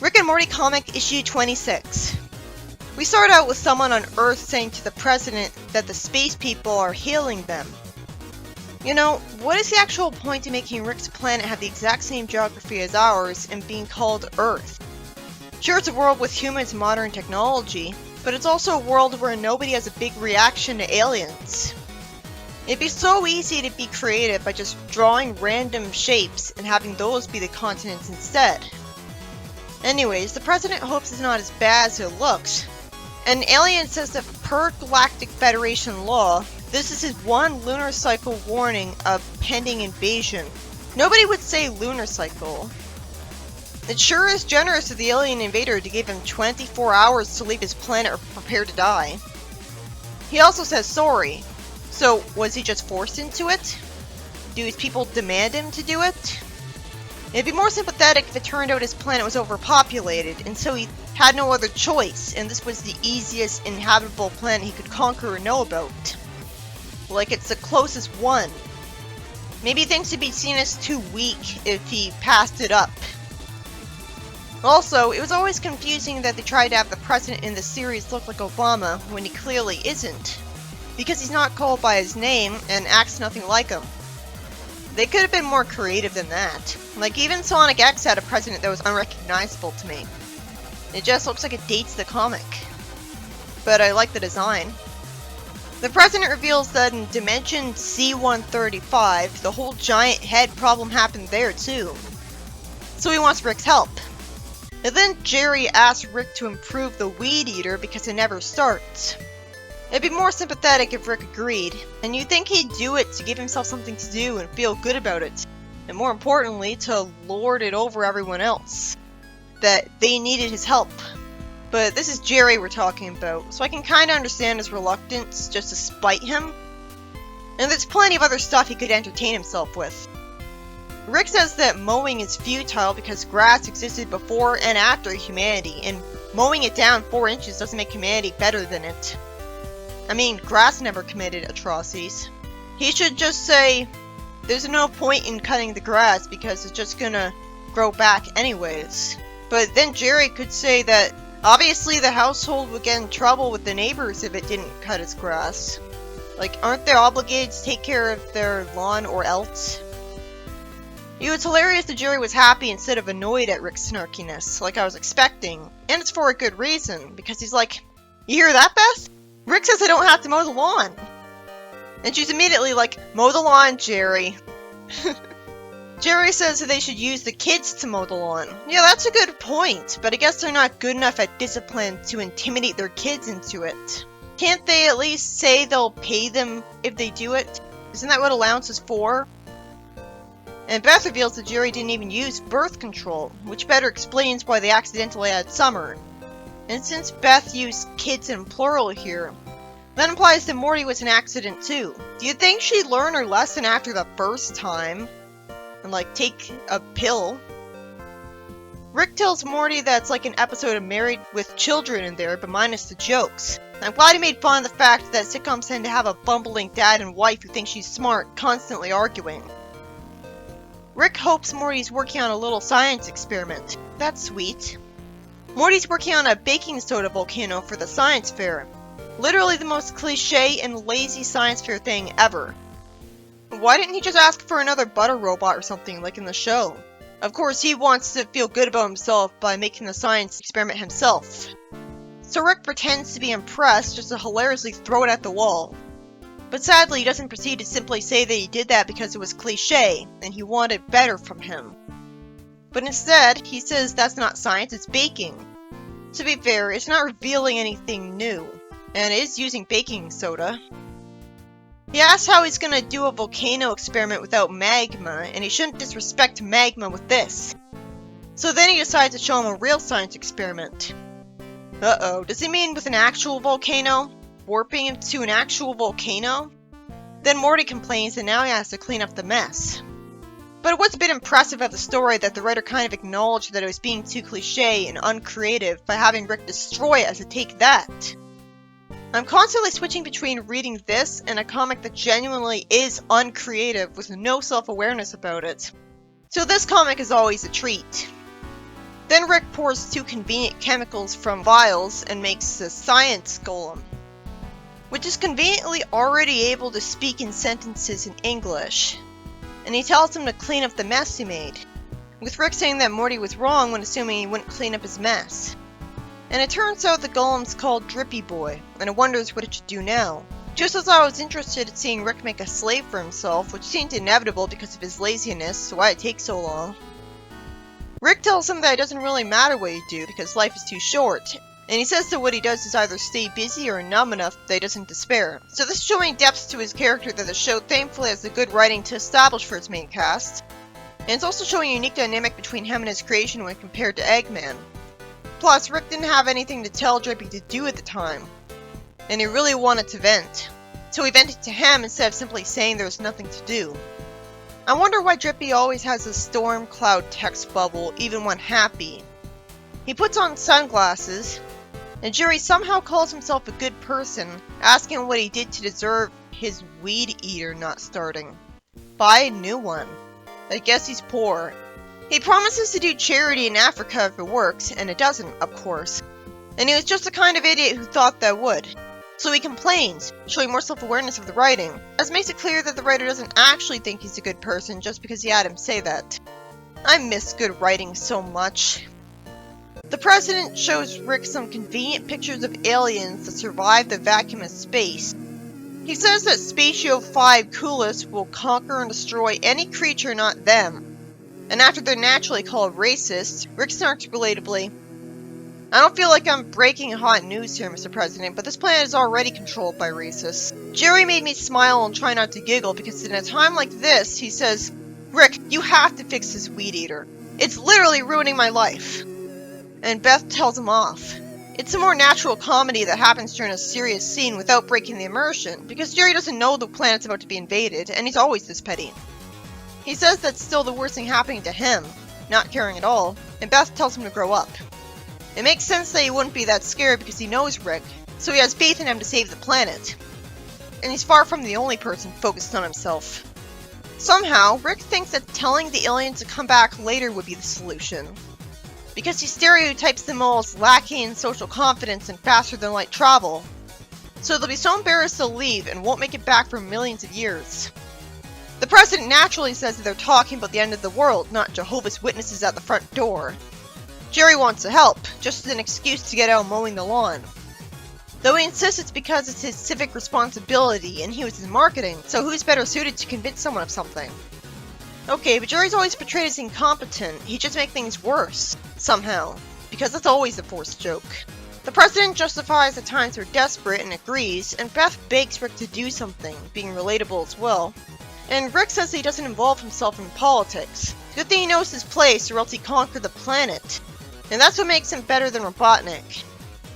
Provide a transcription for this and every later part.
Rick and Morty comic issue 26. We start out with someone on Earth saying to the president that the space people are healing them. You know, what is the actual point in making Rick's planet have the exact same geography as ours and being called Earth? Sure, it's a world with humans and modern technology, but it's also a world where nobody has a big reaction to aliens. It'd be so easy to be creative by just drawing random shapes and having those be the continents instead. Anyways, the president hopes it's not as bad as it looks. An alien says that per Galactic Federation law, this is his one lunar cycle warning of pending invasion. Nobody would say lunar cycle. It sure is generous of the alien invader to give him 24 hours to leave his planet or prepare to die. He also says sorry. So, was he just forced into it? Do his people demand him to do it? It'd be more sympathetic if it turned out his planet was overpopulated, and so he had no other choice, and this was the easiest inhabitable planet he could conquer or know about. Like it's the closest one. Maybe things would be seen as too weak if he passed it up. Also, it was always confusing that they tried to have the president in the series look like Obama when he clearly isn't, because he's not called by his name and acts nothing like him. They could have been more creative than that. Like, even Sonic X had a president that was unrecognizable to me. It just looks like it dates the comic. But I like the design. The president reveals that in Dimension C-135, the whole giant head problem happened there too. So he wants Rick's help. And then Jerry asks Rick to improve the Weed Eater because it never starts. It'd be more sympathetic if Rick agreed, and you'd think he'd do it to give himself something to do and feel good about it, and more importantly, to lord it over everyone else. That they needed his help. But this is Jerry we're talking about, so I can kinda understand his reluctance just to spite him. And there's plenty of other stuff he could entertain himself with. Rick says that mowing is futile because grass existed before and after humanity, and mowing it down 4 inches doesn't make humanity better than it. I mean, grass never committed atrocities. He should just say, there's no point in cutting the grass because it's just gonna grow back anyways. But then Jerry could say that obviously the household would get in trouble with the neighbors if it didn't cut its grass. Like, aren't they obligated to take care of their lawn or else? It was hilarious that Jerry was happy instead of annoyed at Rick's snarkiness, like I was expecting. And it's for a good reason, because he's like, you hear that, Beth? Rick says I don't have to mow the lawn. And she's immediately like, mow the lawn, Jerry. Jerry says that they should use the kids to mow the lawn. Yeah, that's a good point, but I guess they're not good enough at discipline to intimidate their kids into it. Can't they at least say they'll pay them if they do it? Isn't that what allowance is for? And Beth reveals that Jerry didn't even use birth control, which better explains why they accidentally had Summer. And since Beth used kids in plural here, that implies that Morty was an accident too. Do you think she'd learn her lesson after the first time? And like, take a pill? Rick tells Morty that it's like an episode of Married with Children in there, but minus the jokes. I'm glad he made fun of the fact that sitcoms tend to have a bumbling dad and wife who think she's smart, constantly arguing. Rick hopes Morty's working on a little science experiment. That's sweet. Morty's working on a baking soda volcano for the science fair. Literally the most cliche and lazy science fair thing ever. Why didn't he just ask for another butter robot or something like in the show? Of course, he wants to feel good about himself by making the science experiment himself. So Rick pretends to be impressed just to hilariously throw it at the wall. But sadly, he doesn't proceed to simply say that he did that because it was cliche, and he wanted better from him. But instead, he says that's not science, it's baking. To be fair, it's not revealing anything new, and it is using baking soda. He asks how he's gonna do a volcano experiment without magma, and he shouldn't disrespect magma with this. So then he decides to show him a real science experiment. Uh-oh, does he mean with an actual volcano? Warping into an actual volcano? Then Morty complains that now he has to clean up the mess. But it was a bit impressive of the story that the writer kind of acknowledged that it was being too cliche and uncreative by having Rick destroy it as a take that. I'm constantly switching between reading this and a comic that genuinely is uncreative with no self-awareness about it. So this comic is always a treat. Then Rick pours 2 convenient chemicals from vials and makes a science golem, which is conveniently already able to speak in sentences in English. And he tells him to clean up the mess he made, with Rick saying that Morty was wrong when assuming he wouldn't clean up his mess. And it turns out the golem's called Drippy Boy, and it wonders what it should do now. Just as I was interested in seeing Rick make a slave for himself, which seemed inevitable because of his laziness, so why it takes so long. Rick tells him that it doesn't really matter what you do because life is too short, and he says that what he does is either stay busy or numb enough that he doesn't despair. So this is showing depth to his character that the show thankfully has the good writing to establish for its main cast. And it's also showing a unique dynamic between him and his creation when compared to Eggman. Plus, Rick didn't have anything to tell Drippy to do at the time, and he really wanted to vent. So he vented to him instead of simply saying there was nothing to do. I wonder why Drippy always has a storm cloud text bubble even when happy. He puts on sunglasses, and Jerry somehow calls himself a good person, asking him what he did to deserve his weed eater not starting. Buy a new one. I guess he's poor. He promises to do charity in Africa if it works, and it doesn't, of course. And he was just the kind of idiot who thought that would. So he complains, showing more self-awareness of the writing, as makes it clear that the writer doesn't actually think he's a good person just because he had him say that. I miss good writing so much. The president shows Rick some convenient pictures of aliens that survive the vacuum of space. He says that Spatio 5 Coolest will conquer and destroy any creature not them. And after they're naturally called racist, Rick snarks relatably, I don't feel like I'm breaking hot news here, Mr. President, but this planet is already controlled by racists. Jerry made me smile and try not to giggle because in a time like this, he says, Rick, you have to fix this weed eater. It's literally ruining my life. And Beth tells him off. It's a more natural comedy that happens during a serious scene without breaking the immersion, because Jerry doesn't know the planet's about to be invaded, and he's always this petty. He says that's still the worst thing happening to him, not caring at all, and Beth tells him to grow up. It makes sense that he wouldn't be that scared because he knows Rick, so he has faith in him to save the planet. And he's far from the only person focused on himself. Somehow, Rick thinks that telling the aliens to come back later would be the solution, because he stereotypes them all as lacking in social confidence and faster-than-light travel, so they'll be so embarrassed they'll leave and won't make it back for millions of years. The president naturally says that they're talking about the end of the world, not Jehovah's Witnesses at the front door. Jerry wants to help, just as an excuse to get out mowing the lawn. Though he insists it's because it's his civic responsibility and he was in marketing, so who's better suited to convince someone of something? Okay, but Jerry's always portrayed as incompetent, he just makes things worse, somehow, because that's always a forced joke. The president justifies the times they're desperate and agrees, and Beth begs Rick to do something, being relatable as well. And Rick says he doesn't involve himself in politics. Good thing he knows his place, or else he'd conquer the planet. And that's what makes him better than Robotnik.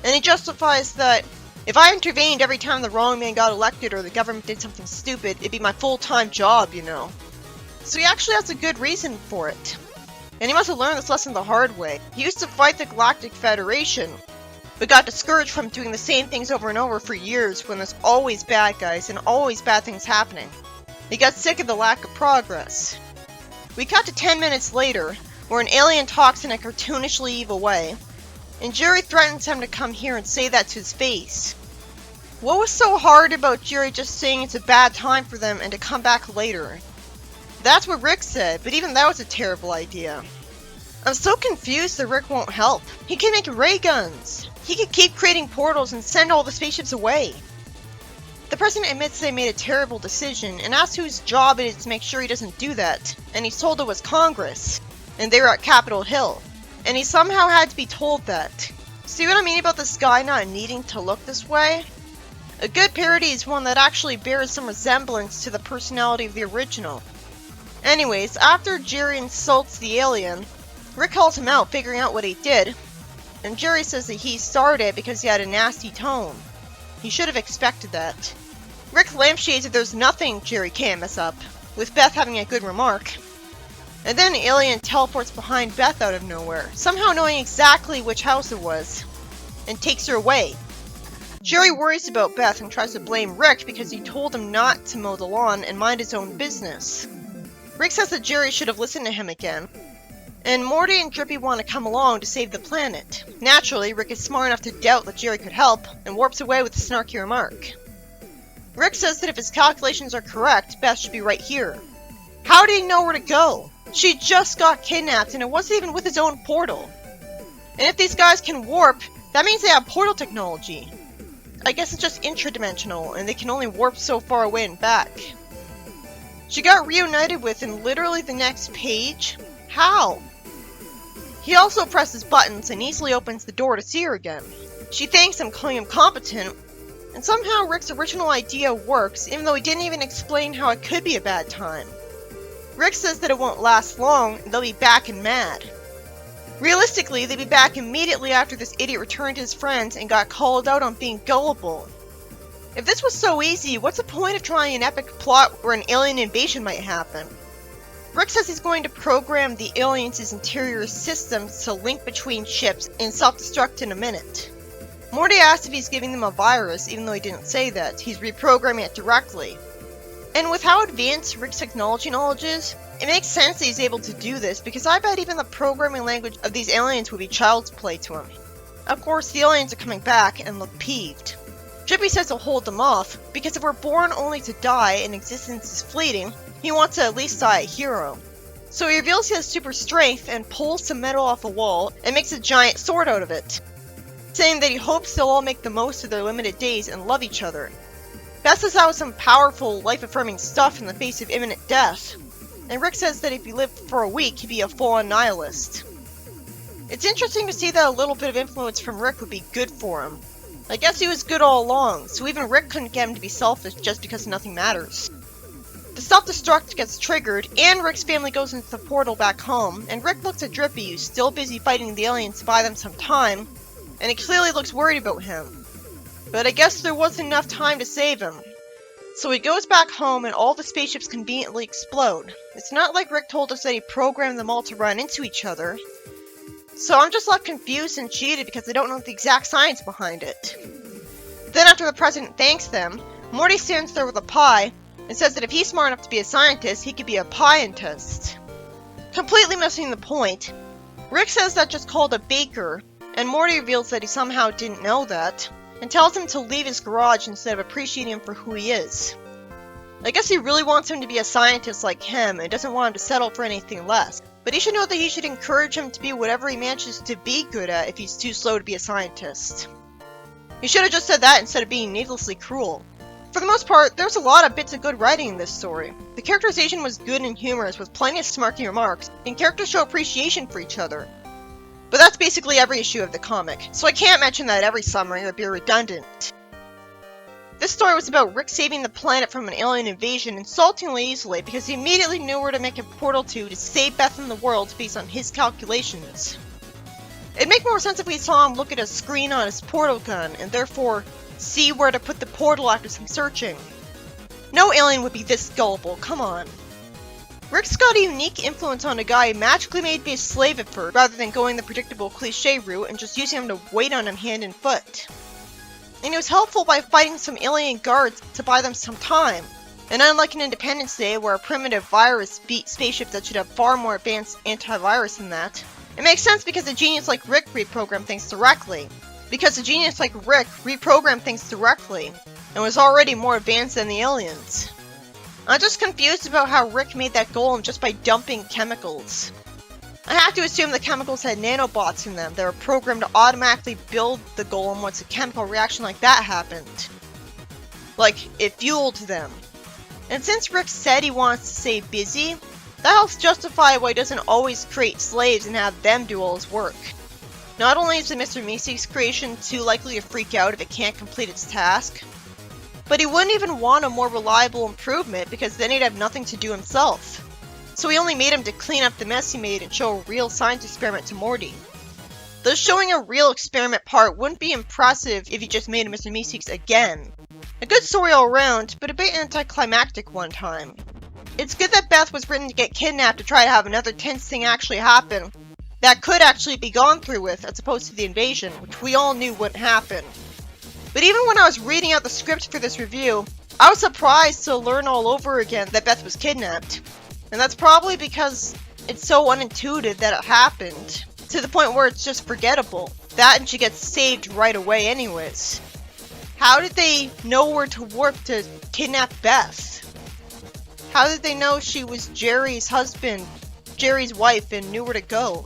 And he justifies that, if I intervened every time the wrong man got elected or the government did something stupid, it'd be my full-time job, you know. So he actually has a good reason for it. And he must have learned this lesson the hard way. He used to fight the Galactic Federation, but got discouraged from doing the same things over and over for years when there's always bad guys and always bad things happening. He got sick of the lack of progress. We cut to 10 minutes later, where an alien talks in a cartoonishly evil way, and Jerry threatens him to come here and say that to his face. What was so hard about Jerry just saying it's a bad time for them and to come back later? That's what Rick said, but even that was a terrible idea. I'm so confused that Rick won't help. He can make ray guns. He could keep creating portals and send all the spaceships away. The president admits they made a terrible decision and asks whose job it is to make sure he doesn't do that, and he's told it was Congress, and they were at Capitol Hill, and he somehow had to be told that. See what I mean about this guy not needing to look this way? A good parody is one that actually bears some resemblance to the personality of the original. Anyways, after Jerry insults the alien, Rick calls him out, figuring out what he did, and Jerry says that he started it because he had a nasty tone. He should have expected that. Rick lampshades that there's nothing Jerry can't mess up, with Beth having a good remark. And then the alien teleports behind Beth out of nowhere, somehow knowing exactly which house it was, and takes her away. Jerry worries about Beth and tries to blame Rick because he told him not to mow the lawn and mind his own business. Rick says that Jerry should have listened to him again, and Morty and Drippy want to come along to save the planet. Naturally, Rick is smart enough to doubt that Jerry could help, and warps away with a snarky remark. Rick says that if his calculations are correct, Beth should be right here. How did he know where to go? She just got kidnapped, and it wasn't even with his own portal. And if these guys can warp, that means they have portal technology. I guess it's just intradimensional, and they can only warp so far away and back. She got reunited with in literally the next page? How? He also presses buttons and easily opens the door to see her again. She thanks him, calling him competent, and somehow Rick's original idea works, even though he didn't even explain how it could be a bad time. Rick says that it won't last long, and they'll be back and mad. Realistically, they'd be back immediately after this idiot returned to his friends and got called out on being gullible. If this was so easy, what's the point of trying an epic plot where an alien invasion might happen? Rick says he's going to program the aliens' interior systems to link between ships and self-destruct in a minute. Morty asks if he's giving them a virus, even though he didn't say that. He's reprogramming it directly. And with how advanced Rick's technology knowledge is, it makes sense that he's able to do this, because I bet even the programming language of these aliens would be child's play to him. Of course, the aliens are coming back and look peeved. Drippy says he'll hold them off, because if we're born only to die and existence is fleeting, he wants to at least die a hero. So he reveals he has super strength and pulls some metal off a wall and makes a giant sword out of it, saying that he hopes they'll all make the most of their limited days and love each other. Beth says that was some powerful, life-affirming stuff in the face of imminent death, and Rick says that if he lived for a week, he'd be a full-on nihilist. It's interesting to see that a little bit of influence from Rick would be good for him. I guess he was good all along, so even Rick couldn't get him to be selfish just because nothing matters. The self-destruct gets triggered, and Rick's family goes into the portal back home, and Rick looks at Drippy, who's still busy fighting the aliens to buy them some time, and he clearly looks worried about him. But I guess there wasn't enough time to save him. So he goes back home and all the spaceships conveniently explode. It's not like Rick told us that he programmed them all to run into each other. So I'm just left confused and cheated because I don't know the exact science behind it. Then after the president thanks them, Morty stands there with a pie and says that if he's smart enough to be a scientist, he could be a pie-entist. Completely missing the point. Rick says that's just called a baker, and Morty reveals that he somehow didn't know that, and tells him to leave his garage instead of appreciating him for who he is. I guess he really wants him to be a scientist like him and doesn't want him to settle for anything less. But he should know that he should encourage him to be whatever he manages to be good at if he's too slow to be a scientist. He should have just said that instead of being needlessly cruel. For the most part, there's a lot of bits of good writing in this story. The characterization was good and humorous with plenty of smarty remarks, and characters show appreciation for each other. But that's basically every issue of the comic, so I can't mention that every summary or be redundant. This story was about Rick saving the planet from an alien invasion insultingly easily because he immediately knew where to make a portal to save Beth and the world based on his calculations. It'd make more sense if we saw him look at a screen on his portal gun and therefore see where to put the portal after some searching. No alien would be this gullible, come on. Rick's got a unique influence on a guy magically made to be a slave at first, rather than going the predictable cliche route and just using him to wait on him hand and foot. And he was helpful by fighting some alien guards to buy them some time. And unlike an Independence Day where a primitive virus beat spaceships that should have far more advanced antivirus than that, it makes sense because a genius like Rick reprogrammed things directly. Because a genius like Rick reprogrammed things directly, and was already more advanced than the aliens. I'm just confused about how Rick made that golem just by dumping chemicals. I have to assume the chemicals had nanobots in them that were programmed to automatically build the golem once a chemical reaction like that happened. Like, it fueled them. And since Rick said he wants to stay busy, that helps justify why he doesn't always create slaves and have them do all his work. Not only is the Mr. Meeseeks creation too likely to freak out if it can't complete its task, but he wouldn't even want a more reliable improvement because then he'd have nothing to do himself. So he only made him to clean up the mess he made and show a real science experiment to Morty. Though showing a real experiment part wouldn't be impressive if he just made a Mr. Meeseeks again. A good story all around, but a bit anticlimactic one time. It's good that Beth was written to get kidnapped to try to have another tense thing actually happen that could actually be gone through with as opposed to the invasion, which we all knew wouldn't happen. But even when I was reading out the script for this review, I was surprised to learn all over again that Beth was kidnapped. And that's probably because it's so unintuitive that it happened, to the point where it's just forgettable. That and she gets saved right away anyways. How did they know where to warp to kidnap Beth? How did they know she was Jerry's husband, Jerry's wife, and knew where to go?